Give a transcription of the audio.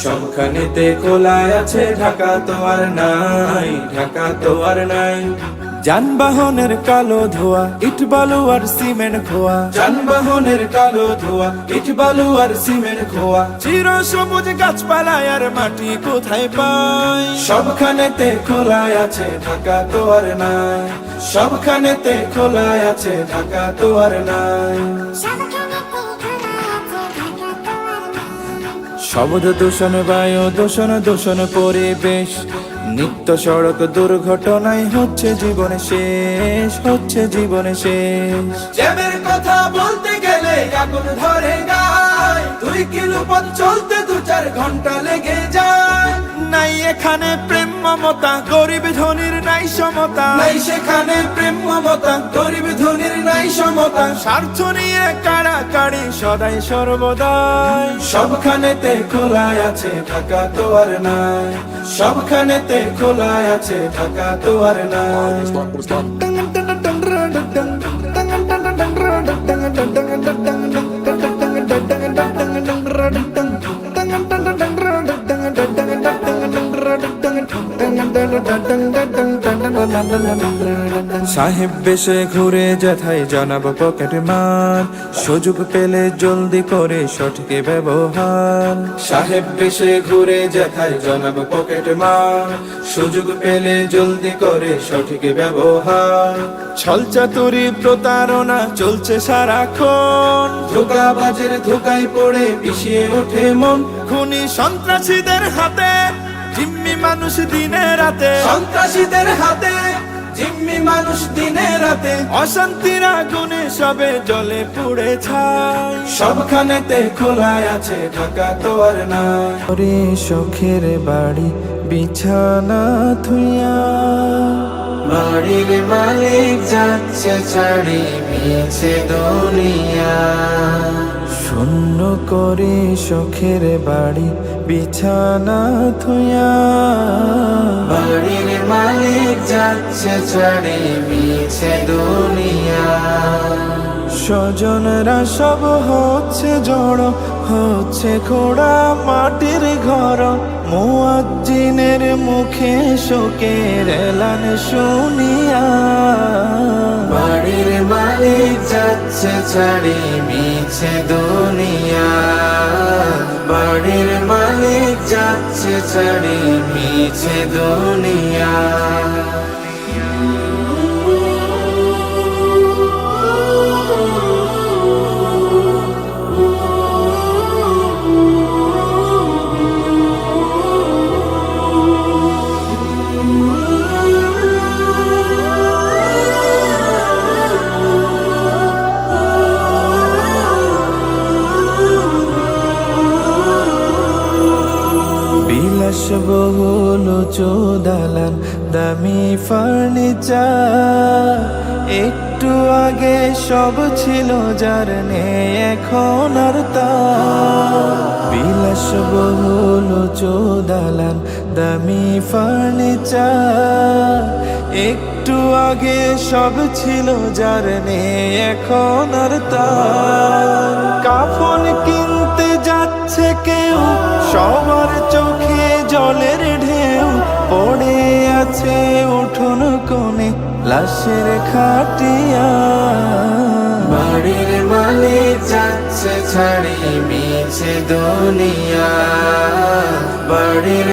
সবখানেতে খোলায় আছে, ঢাকা তো আর নাই, ঢাকা তো আর নাই। যানবাহনের কালো ধোয়া, ইট বালু আর সিমেন্ট খোয়া, যানবাহনের কালো ধোয়া, ইট বালু আর সিমেন্ট খোয়া। চির সবুজ গাছপালা আর মাটি কোথায় পাই? সবখানেতে খোলায় আছে, ঢাকা তো আর নাই, সবখানেতে খোলায় আছে, ঢাকা তো আর নাই। শব্দ দূষণ, বায়ু দূষণ, দূষণ পরিবেশ, নিত্য সড়ক দুর্ঘটনায় হচ্ছে জীবনে শেষ, হচ্ছে জীবনে শেষ। জ্যামের কথা বলতে গেলে আগুন ধরে গায়, 2 কিলো পথ চলতে 2-4 ঘন্টা লেগে যায়। নাই এখানে প্রেম মমতা, গরিব ধনীর নাই সমতা, নাই সেখানে প্রেম মমতা, গরিব ধনীর নাই সমতা। স্বার্থ নিয়ে কাড়াকাড়ি সদাই সর্বদাই, সবখানেতে খোলায় আছে, ঢাকা তো আর নাই, সবখানেতে খোলায় আছে, ঢাকা তো আর নাই। সাহেব বেশে ঘুরে যেথায় জানাবো পকেট মার, সুযোগ পেলে জলদি করে সঠিক ব্যবহার। সাহেব বেশে ঘুরে যেথায় জানাবো পকেট মার, সুযোগ পেলে জলদি করে সঠিক ব্যবহার। ছলচাতুরি প্রতারণা চলছে সারাক্ষণ, ধোঁকাবাজের ধোঁকায় পড়ে পিছিয়ে ওঠে মন। খুনি সন্ত্রাসীদের হাতে, জিম্মি মানুষ দিনে রাতে, সন্ত্রাসীদের হাতে, জিম্মি মানুষ দিনে রাতে। অশান্তির আগুনে সবে জ্বলে পুড়ে ছাই, সবখানেতে খোলায় আছে, ঢাকা তো আর নাই। ওরে শখের বাড়ি বিছানা থুইয়া, বাড়ির মালিক যাচ্ছে ছাড়ি মিছে দুনিয়া। শূন্য করে শখের বাড়ি বিছানা থুইয়া, বাড়ির মালিক যাচ্ছে ছাড়ি মিছে দুনিয়া। স্বজনরা সব হচ্ছে জড়ো, হচ্ছে খোড়া মাটির ঘর। মুয়াজ্জিনের মুখে শোকের এলান শুনিয়া, বাড়ির মালিক যাচ্ছে ছাড়ি মিছে দুনিয়া। বাড়ির মালিক যাচ্ছে ছাড়ি মিছে দুনিয়া। বিলাসবহুল চোদালান, দামি ফার্নিচার, একটু আগে সব ছিল যার নেই এখন আর তার। বিলাসবহুল চোদালান, দামি ফার্নিচার, একটু আগে সব ছিল যার নেই এখন আর তার। কাফন কিনতে যাচ্ছে কেউ, সবার চোখে জলের ঢেউ, পড়ে আছে উঠোন কোণে লাশের খাটিয়া। বাড়ির মালিক যাচ্ছে ছাড়ি মিছে দুনিয়া। বাড়ির